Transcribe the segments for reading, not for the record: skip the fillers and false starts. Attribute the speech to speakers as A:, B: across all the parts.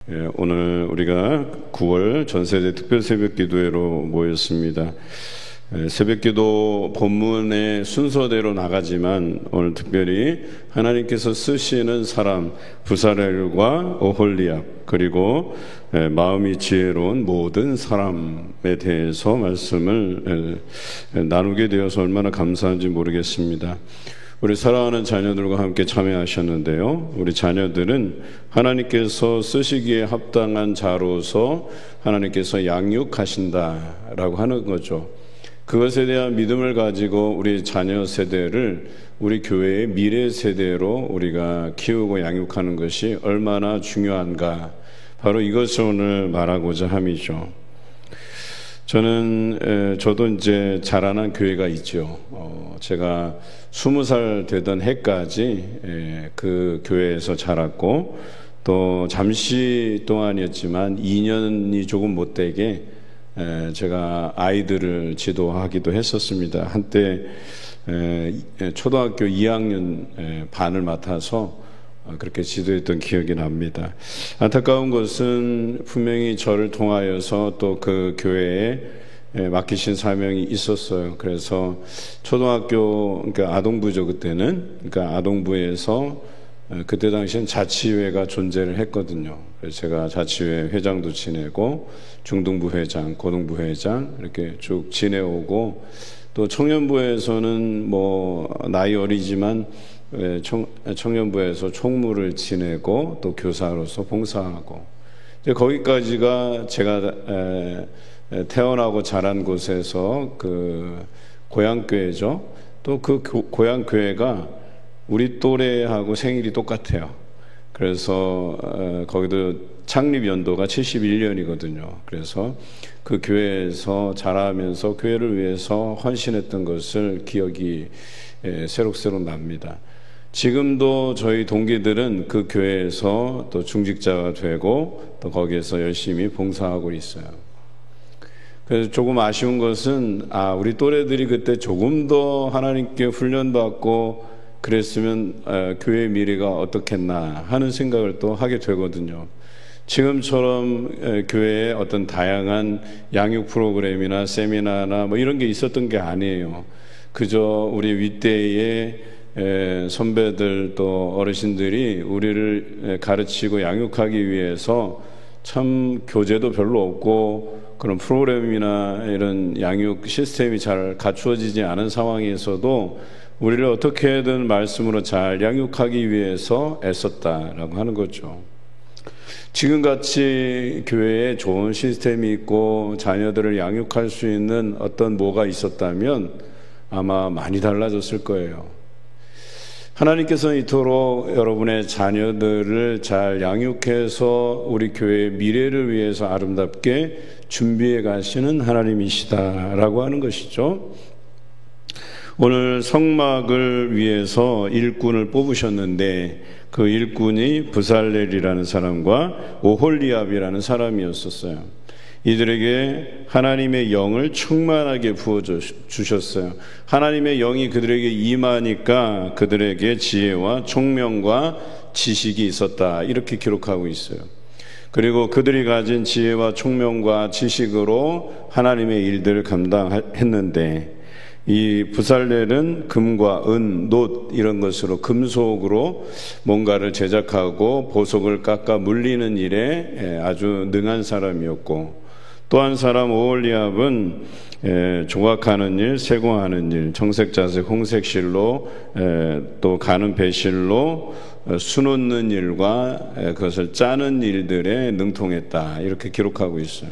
A: 오늘 우리가 9월 전세대 특별 새벽기도회로 모였습니다. 새벽기도 본문의 순서대로 나가지만 오늘 특별히 하나님께서 쓰시는 사람 부살렐과 오홀리압 그리고 마음이 지혜로운 모든 사람에 대해서 말씀을 나누게 되어서 얼마나 감사한지 모르겠습니다. 우리 사랑하는 자녀들과 함께 참여하셨는데요. 우리 자녀들은 하나님께서 쓰시기에 합당한 자로서 하나님께서 양육하신다라고 하는 거죠. 그것에 대한 믿음을 가지고 우리 자녀 세대를 우리 교회의 미래 세대로 우리가 키우고 양육하는 것이 얼마나 중요한가, 바로 이것을 오늘 말하고자 함이죠. 저도 이제 자라난 교회가 있죠. 제가 20살 되던 해까지 그 교회에서 자랐고, 또 잠시 동안이었지만 2년이 조금 못되게 제가 아이들을 지도하기도 했었습니다. 한때 초등학교 2학년 반을 맡아서 그렇게 지도했던 기억이 납니다. 안타까운 것은 분명히 저를 통하여서 또 그 교회에 맡기신 사명이 있었어요. 그래서 초등학교, 그러니까 아동부죠, 그때는. 그러니까 아동부에서 그때 당시엔 자치회가 존재를 했거든요. 그래서 제가 자치회 회장도 지내고 중등부 회장, 고등부 회장 이렇게 쭉 지내오고, 또 청년부에서는 뭐 나이 어리지만 청년부에서 총무를 지내고 또 교사로서 봉사하고, 거기까지가 제가 태어나고 자란 곳에서 그 고향교회죠. 또 그 고향교회가 우리 또래하고 생일이 똑같아요. 그래서 거기도 창립 연도가 71년이거든요. 그래서 그 교회에서 자라면서 교회를 위해서 헌신했던 것을 기억이 새록새록 납니다. 지금도 저희 동기들은 그 교회에서 또 중직자가 되고 또 거기에서 열심히 봉사하고 있어요. 그래서 조금 아쉬운 것은 우리 또래들이 그때 조금 더 하나님께 훈련받고 그랬으면 교회의 미래가 어떻겠나 하는 생각을 또 하게 되거든요. 지금처럼 교회에 어떤 다양한 양육 프로그램이나 세미나나 뭐 이런 게 있었던 게 아니에요. 그저 우리 윗대의 선배들 또 어르신들이 우리를 가르치고 양육하기 위해서 참 교재도 별로 없고 그런 프로그램이나 이런 양육 시스템이 잘 갖추어지지 않은 상황에서도 우리를 어떻게든 말씀으로 잘 양육하기 위해서 애썼다라고 하는 거죠. 지금같이 교회에 좋은 시스템이 있고 자녀들을 양육할 수 있는 어떤 뭐가 있었다면 아마 많이 달라졌을 거예요. 하나님께서는 이토록 여러분의 자녀들을 잘 양육해서 우리 교회의 미래를 위해서 아름답게 준비해 가시는 하나님이시다라고 하는 것이죠. 오늘 성막을 위해서 일꾼을 뽑으셨는데 그 일꾼이 부살렐이라는 사람과 오홀리압이라는 사람이었었어요. 이들에게 하나님의 영을 충만하게 부어주셨어요. 하나님의 영이 그들에게 임하니까 그들에게 지혜와 총명과 지식이 있었다, 이렇게 기록하고 있어요. 그리고 그들이 가진 지혜와 총명과 지식으로 하나님의 일들을 감당했는데, 이 부살렐은 금과 은, 놋 이런 것으로 금속으로 뭔가를 제작하고 보석을 깎아 물리는 일에 아주 능한 사람이었고, 또 한 사람 오홀리압은 조각하는 일, 세공하는 일, 정색자색, 홍색실로 또 가는 배실로 수놓는 일과 그것을 짜는 일들에 능통했다, 이렇게 기록하고 있어요.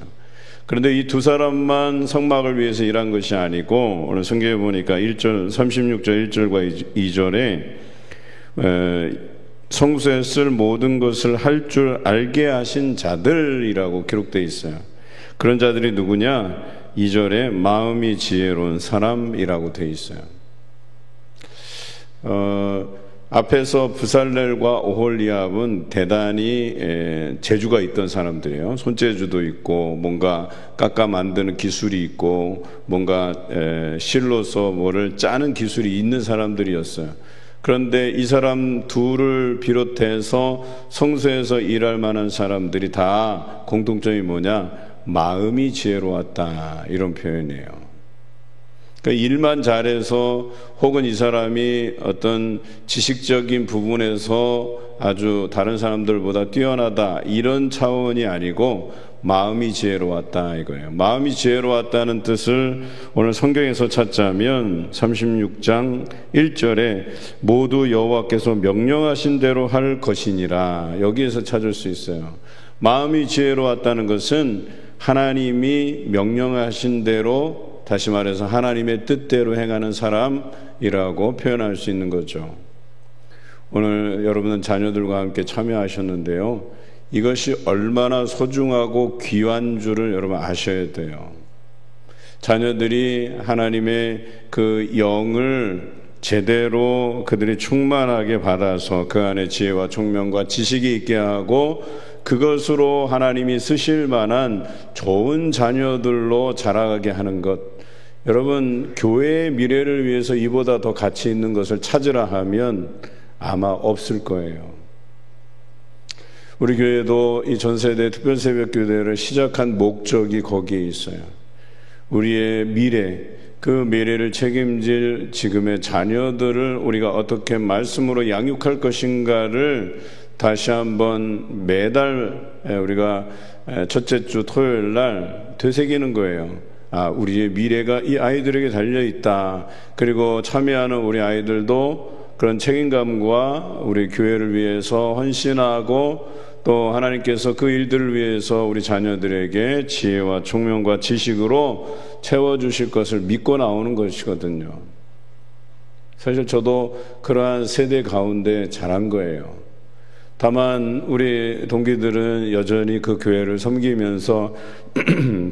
A: 그런데 이 두 사람만 성막을 위해서 일한 것이 아니고, 오늘 성경에 보니까 36절 1절과 2절에 성소에 쓸 모든 것을 할 줄 알게 하신 자들이라고 기록되어 있어요. 그런 자들이 누구냐? 2절에 마음이 지혜로운 사람이라고 되어 있어요. 앞에서 부살렐과 오홀리압은 대단히 재주가 있던 사람들이에요. 손재주도 있고 뭔가 깎아 만드는 기술이 있고 뭔가 실로서 뭐를 짜는 기술이 있는 사람들이었어요. 그런데 이 사람 둘을 비롯해서 성소에서 일할 만한 사람들이 다 공통점이 뭐냐? 마음이 지혜로웠다, 이런 표현이에요. 그러니까 일만 잘해서 혹은 이 사람이 어떤 지식적인 부분에서 아주 다른 사람들보다 뛰어나다, 이런 차원이 아니고 마음이 지혜로웠다 이거예요. 마음이 지혜로웠다는 뜻을 오늘 성경에서 찾자면 36장 1절에 모두 여호와께서 명령하신 대로 할 것이니라, 여기에서 찾을 수 있어요. 마음이 지혜로웠다는 것은 하나님이 명령하신 대로, 다시 말해서 하나님의 뜻대로 행하는 사람이라고 표현할 수 있는 거죠. 오늘 여러분은 자녀들과 함께 참여하셨는데요, 이것이 얼마나 소중하고 귀한 줄을 여러분 아셔야 돼요. 자녀들이 하나님의 그 영을 제대로 그들이 충만하게 받아서 그 안에 지혜와 총명과 지식이 있게 하고 그것으로 하나님이 쓰실 만한 좋은 자녀들로 자라게 하는 것. 여러분, 교회의 미래를 위해서 이보다 더 가치 있는 것을 찾으라 하면 아마 없을 거예요. 우리 교회도 이 전세대 특별새벽교대를 시작한 목적이 거기에 있어요. 우리의 미래, 그 미래를 책임질 지금의 자녀들을 우리가 어떻게 말씀으로 양육할 것인가를 다시 한번 매달 우리가 첫째 주 토요일 날 되새기는 거예요. 우리의 미래가 이 아이들에게 달려있다. 그리고 참여하는 우리 아이들도 그런 책임감과 우리 교회를 위해서 헌신하고 또 하나님께서 그 일들을 위해서 우리 자녀들에게 지혜와 총명과 지식으로 채워주실 것을 믿고 나오는 것이거든요. 사실 저도 그러한 세대 가운데 자란 거예요. 다만 우리 동기들은 여전히 그 교회를 섬기면서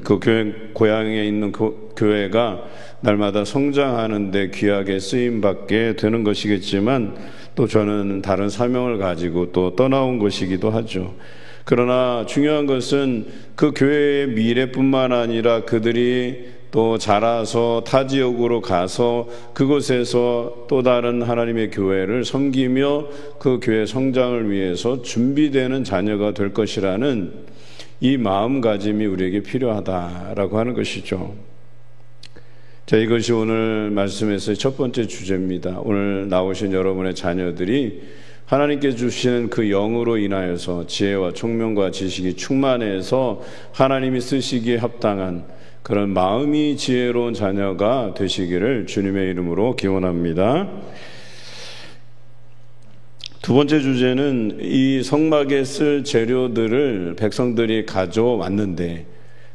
A: 그 교회, 고향에 있는 교회가 날마다 성장하는 데 귀하게 쓰임받게 되는 것이겠지만 또 저는 다른 사명을 가지고 또 떠나온 것이기도 하죠. 그러나 중요한 것은 그 교회의 미래뿐만 아니라 그들이 또 자라서 타 지역으로 가서 그곳에서 또 다른 하나님의 교회를 섬기며 그 교회 성장을 위해서 준비되는 자녀가 될 것이라는 이 마음가짐이 우리에게 필요하다라고 하는 것이죠. 자, 이것이 오늘 말씀에서의 첫 번째 주제입니다. 오늘 나오신 여러분의 자녀들이 하나님께 주시는 그 영으로 인하여서 지혜와 총명과 지식이 충만해서 하나님이 쓰시기에 합당한 그런 마음이 지혜로운 자녀가 되시기를 주님의 이름으로 기원합니다. 두 번째 주제는 이 성막에 쓸 재료들을 백성들이 가져왔는데,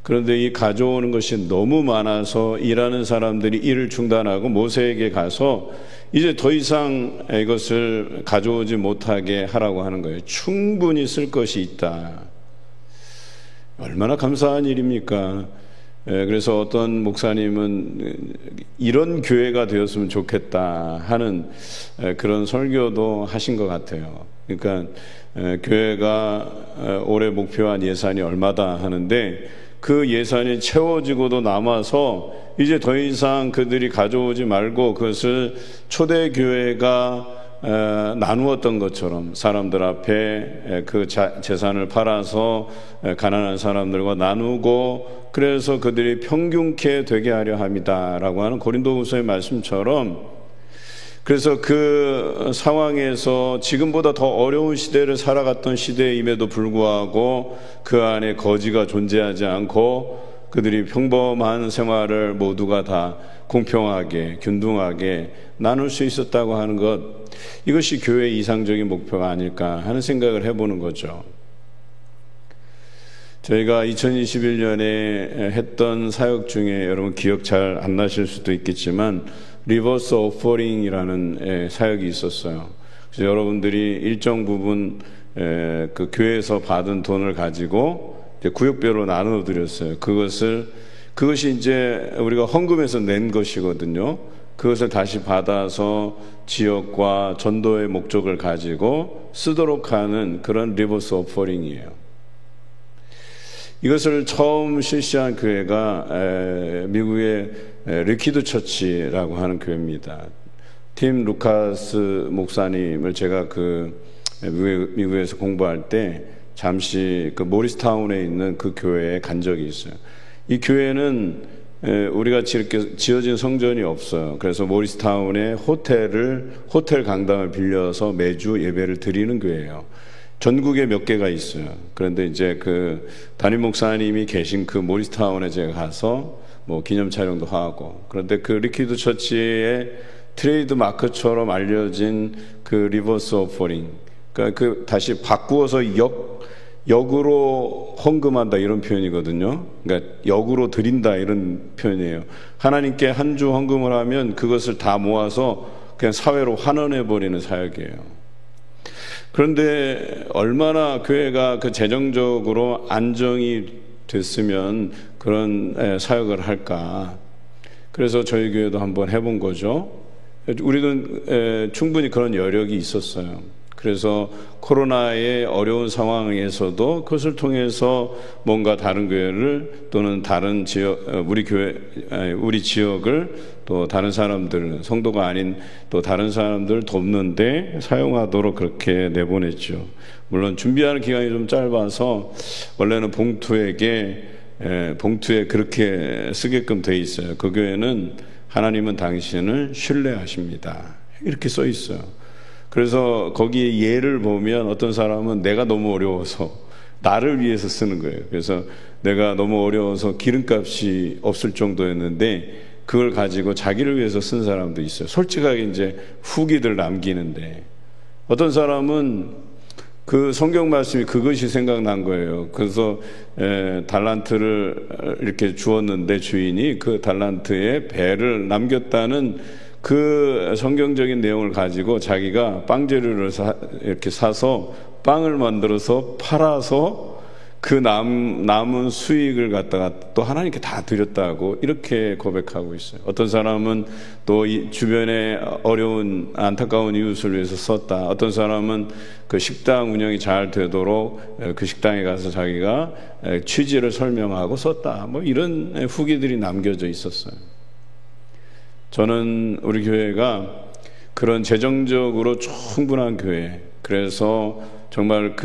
A: 그런데 이 가져오는 것이 너무 많아서 일하는 사람들이 일을 중단하고 모세에게 가서 이제 더 이상 이것을 가져오지 못하게 하라고 하는 거예요. 충분히 쓸 것이 있다. 얼마나 감사한 일입니까? 그래서 어떤 목사님은 이런 교회가 되었으면 좋겠다 하는 그런 설교도 하신 것 같아요. 그러니까 교회가 올해 목표한 예산이 얼마다 하는데 그 예산이 채워지고도 남아서 이제 더 이상 그들이 가져오지 말고 그것을 초대교회가 나누었던 것처럼 사람들 앞에 그 재산을 팔아서 가난한 사람들과 나누고 그래서 그들이 평균케 되게 하려 합니다라고 하는 고린도후서의 말씀처럼, 그래서 그 상황에서 지금보다 더 어려운 시대를 살아갔던 시대임에도 불구하고 그 안에 거지가 존재하지 않고 그들이 평범한 생활을 모두가 다 공평하게 균등하게 나눌 수 있었다고 하는 것, 이것이 교회의 이상적인 목표가 아닐까 하는 생각을 해보는 거죠. 저희가 2021년에 했던 사역 중에 여러분 기억 잘 안 나실 수도 있겠지만 리버스 오퍼링이라는 사역이 있었어요. 그래서 여러분들이 일정 부분 그 교회에서 받은 돈을 가지고 이제 구역별로 나눠 드렸어요. 그것이 이제 우리가 헌금에서 낸 것이거든요. 그것을 다시 받아서 지역과 전도의 목적을 가지고 쓰도록 하는 그런 리버스 오퍼링이에요. 이것을 처음 실시한 교회가 미국의 리퀴드 처치라고 하는 교회입니다. 팀 루카스 목사님을 제가 그 미국에서 공부할 때 잠시 그 모리스타운에 있는 그 교회에 간 적이 있어요. 이 교회는 우리가 이렇게 지어진 성전이 없어요. 그래서 모리스타운에 호텔 강당을 빌려서 매주 예배를 드리는 교회예요. 전국에 몇 개가 있어요. 그런데 이제 그 담임 목사님이 계신 그 모리스타운에 제가 가서 뭐 기념 촬영도 하고, 그런데 그 리퀴드 처치의 트레이드 마크처럼 알려진 그 리버스 오퍼링, 그러니까 그 다시 바꾸어서 역으로 헌금한다 이런 표현이거든요. 그러니까 역으로 드린다 이런 표현이에요. 하나님께 한 주 헌금을 하면 그것을 다 모아서 그냥 사회로 환원해 버리는 사역이에요. 그런데 얼마나 교회가 그 재정적으로 안정이 됐으면 그런 사역을 할까. 그래서 저희 교회도 한번 해본 거죠. 우리는 충분히 그런 여력이 있었어요. 그래서 코로나의 어려운 상황에서도 그것을 통해서 뭔가 다른 교회를 또는 다른 지역, 우리 지역을 또 다른 사람들, 성도가 아닌 또 다른 사람들 돕는데 사용하도록 그렇게 내보냈죠. 물론 준비하는 기간이 좀 짧아서 원래는 봉투에 그렇게 쓰게끔 돼 있어요. 그 교회는 하나님은 당신을 신뢰하십니다. 이렇게 써 있어요. 그래서 거기에 예를 보면 어떤 사람은 내가 너무 어려워서 나를 위해서 쓰는 거예요. 그래서 내가 너무 어려워서 기름값이 없을 정도였는데 그걸 가지고 자기를 위해서 쓴 사람도 있어요. 솔직하게 이제 후기들 남기는데, 어떤 사람은 그 성경 말씀이 그것이 생각난 거예요. 그래서 달란트를 이렇게 주었는데 주인이 그 달란트에 배를 남겼다는 그 성경적인 내용을 가지고 자기가 빵 재료를 이렇게 사서 빵을 만들어서 팔아서 그 남은 수익을 갖다가 또 하나님께 다 드렸다고 이렇게 고백하고 있어요. 어떤 사람은 또 이 주변에 어려운 안타까운 이웃을 위해서 썼다. 어떤 사람은 그 식당 운영이 잘 되도록 그 식당에 가서 자기가 취지를 설명하고 썼다. 뭐 이런 후기들이 남겨져 있었어요. 저는 우리 교회가 그런 재정적으로 충분한 교회, 그래서 정말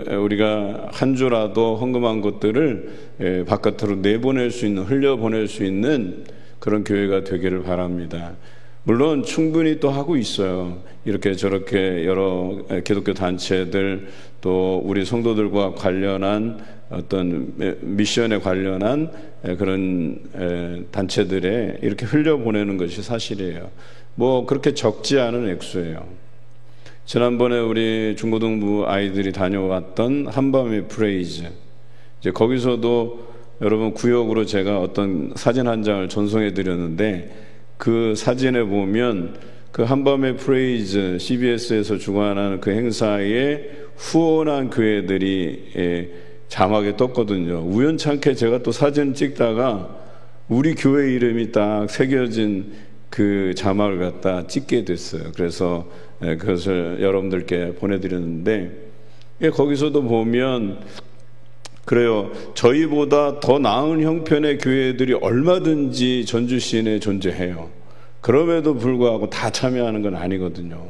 A: 우리가 한 주라도 헌금한 것들을 바깥으로 내보낼 수 있는, 흘려보낼 수 있는 그런 교회가 되기를 바랍니다. 물론 충분히 또 하고 있어요. 이렇게 저렇게 여러 기독교 단체들, 또 우리 성도들과 관련한 어떤 미션에 관련한 그런 단체들에 이렇게 흘려보내는 것이 사실이에요. 뭐 그렇게 적지 않은 액수예요. 지난번에 우리 중고등부 아이들이 다녀왔던 한밤의 프레이즈, 이제 거기서도 여러분 구역으로 제가 어떤 사진 한 장을 전송해 드렸는데, 그 사진에 보면 그 한밤의 프레이즈 CBS에서 주관하는 그 행사에 후원한 교회들이 자막에 떴거든요. 우연찮게 제가 또 사진 찍다가 우리 교회 이름이 딱 새겨진 그 자막을 갖다 찍게 됐어요. 그래서 그것을 여러분들께 보내드렸는데, 거기서도 보면 그래요. 저희보다 더 나은 형편의 교회들이 얼마든지 전주 시내에 존재해요. 그럼에도 불구하고 다 참여하는 건 아니거든요.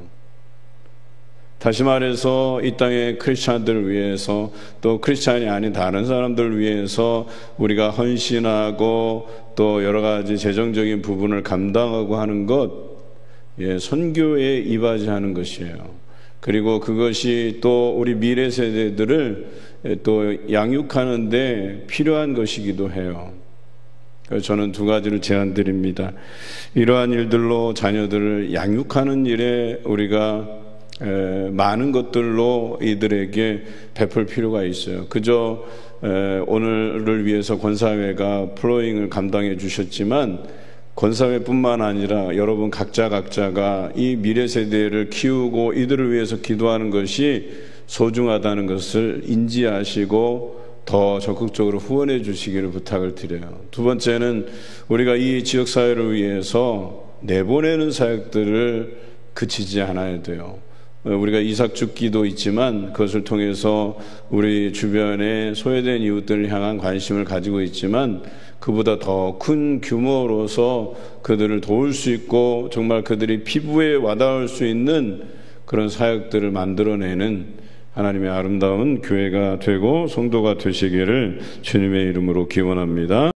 A: 다시 말해서 이 땅의 크리스찬들을 위해서, 또 크리스찬이 아닌 다른 사람들을 위해서 우리가 헌신하고 또 여러 가지 재정적인 부분을 감당하고 하는 것, 선교에 이바지하는 것이에요. 그리고 그것이 또 우리 미래 세대들을 또 양육하는 데 필요한 것이기도 해요. 그래서 저는 두 가지를 제안드립니다. 이러한 일들로 자녀들을 양육하는 일에 우리가 많은 것들로 이들에게 베풀 필요가 있어요. 그저 오늘을 위해서 권사회가 플로잉을 감당해 주셨지만, 권사회뿐만 아니라 여러분 각자가 이 미래 세대를 키우고 이들을 위해서 기도하는 것이 소중하다는 것을 인지하시고 더 적극적으로 후원해 주시기를 부탁을 드려요. 두 번째는 우리가 이 지역사회를 위해서 내보내는 사역들을 그치지 않아야 돼요. 우리가 이삭줍기도 있지만 그것을 통해서 우리 주변에 소외된 이웃들을 향한 관심을 가지고 있지만 그보다 더 큰 규모로서 그들을 도울 수 있고 정말 그들이 피부에 와닿을 수 있는 그런 사역들을 만들어내는 하나님의 아름다운 교회가 되고 성도가 되시기를 주님의 이름으로 기원합니다.